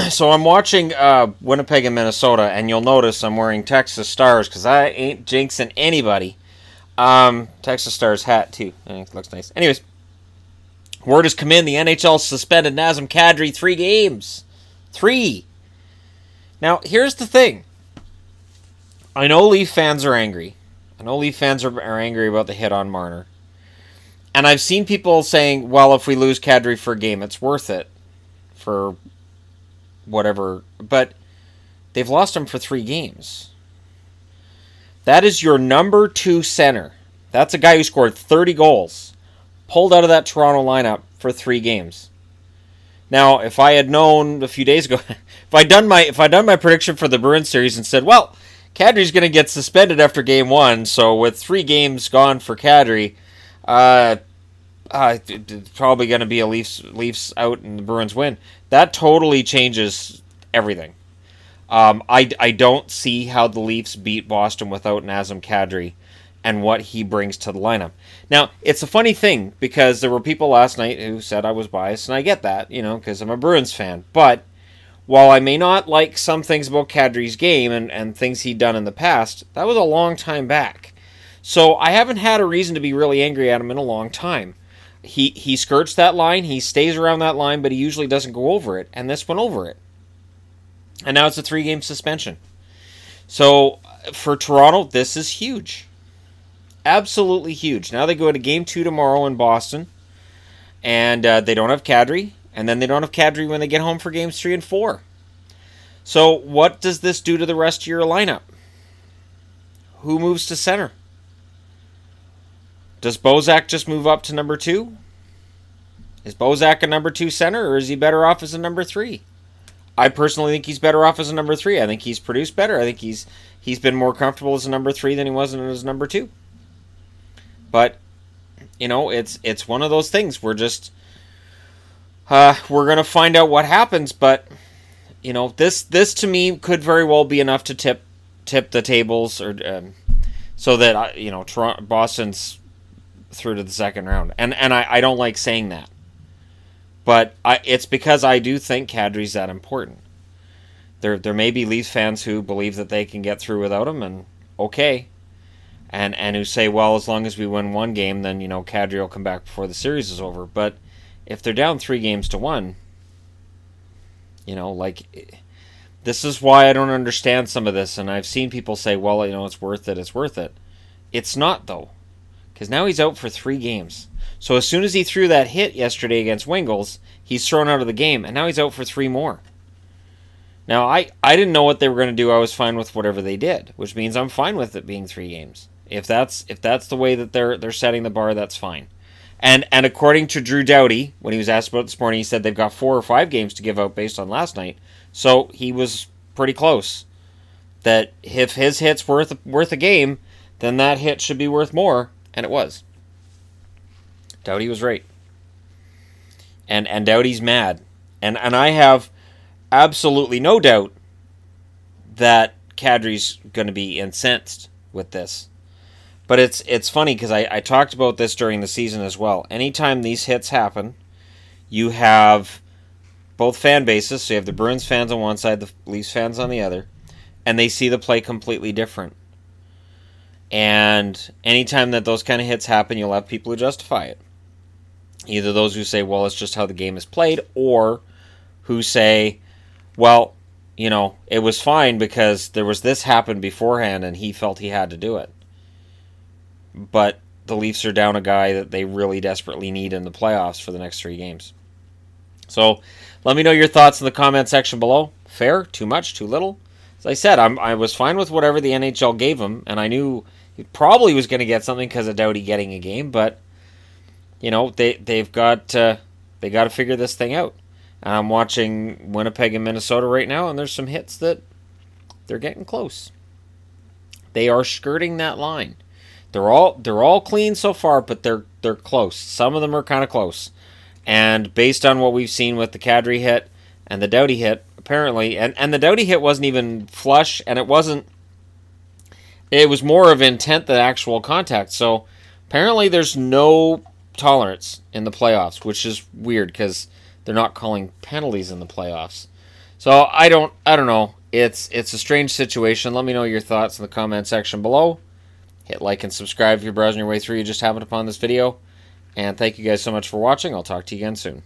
So I'm watching Winnipeg and Minnesota, and you'll notice I'm wearing Texas Stars because I ain't jinxing anybody. Texas Stars hat too. It looks nice. Anyways, word has come in: the NHL suspended Nazem Kadri 3 games. 3. Now here's the thing. I know Leaf fans are angry. I know Leaf fans are angry about the hit on Marner. And I've seen people saying, well, if we lose Kadri for a game, it's worth it. For whatever. But they've lost him for 3 games. That is your number 2 center. That's a guy who scored 30 goals. Pulled out of that Toronto lineup for 3 games. Now, if I had known a few days ago, if I'd done my prediction for the Bruins series and said, well, Kadri's going to get suspended after game 1, so with 3 games gone for Kadri, it's probably going to be a Leafs out and the Bruins win. That totally changes everything. I don't see how the Leafs beat Boston without Nazem Kadri and what he brings to the lineup. Now, it's a funny thing because there were people last night who said I was biased, and I get that, because I'm a Bruins fan, but while I may not like some things about Kadri's game and things he'd done in the past, that was a long time back. So I haven't had a reason to be really angry at him in a long time. He skirts that line, he stays around that line, but he usually doesn't go over it, and this went over it. And now it's a 3-game suspension. So for Toronto, this is huge. Absolutely huge. Now they go to game 2 tomorrow in Boston, and they don't have Kadri. And then they don't have Kadri when they get home for games 3 and 4. So what does this do to the rest of your lineup? Who moves to center? Does Bozak just move up to number 2? Is Bozak a number 2 center, or is he better off as a number 3? I personally think he's better off as a number 3. I think he's produced better. I think he's been more comfortable as a number 3 than he was as a number 2. But, it's one of those things. We're going to find out what happens, but this to me could very well be enough to tip the tables, or so that Toronto, Boston's through to the second round, and I don't like saying that, but it's because I do think Kadri's that important. There may be Leafs fans who believe that they can get through without him, and okay, and who say, well, as long as we win 1 game, then Kadri will come back before the series is over, but if they're down 3 games to 1, this is why I don't understand some of this. And I've seen people say, well, it's worth it. It's worth it. It's not, though. Because now he's out for 3 games. So as soon as he threw that hit yesterday against Wingels, he's thrown out of the game. And now he's out for 3 more. Now, I didn't know what they were going to do. I was fine with whatever they did. Which means I'm fine with it being 3 games. If that's the way that they're setting the bar, that's fine. And according to Drew Doughty, when he was asked about it this morning, he said they've got 4 or 5 games to give out based on last night. So he was pretty close. That if his hit's worth a game, then that hit should be worth more, and it was. Doughty was right. And Doughty's mad. And I have absolutely no doubt that Kadri's going to be incensed with this. But it's funny because I talked about this during the season as well. Anytime these hits happen, you have both fan bases. So you have the Bruins fans on one side, the Leafs fans on the other, and they see the play completely different. And anytime that those kind of hits happen, you'll have people who justify it. Either those who say, well, it's just how the game is played, or who say, well, it was fine because there was this happened beforehand and he felt he had to do it. But the Leafs are down a guy that they really desperately need in the playoffs for the next 3 games. So let me know your thoughts in the comment section below. Fair? Too much? Too little? As I said, I was fine with whatever the NHL gave him, and I knew he probably was going to get something because of Doughty getting a game, but they've got to figure this thing out. And I'm watching Winnipeg and Minnesota right now, and there's some hits that they're getting close. They are skirting that line. They're all clean so far, but they're close. Some of them are kind of close. And based on what we've seen with the Kadri hit and the Doughty hit, apparently, and the Doughty hit wasn't even flush, and it was more of intent than actual contact. So apparently there's no tolerance in the playoffs, which is weird because they're not calling penalties in the playoffs. So I don't know. It's a strange situation. Let me know your thoughts in the comment section below. Hit like and subscribe if you're browsing your way through. You just happened upon this video. And thank you guys so much for watching. I'll talk to you again soon.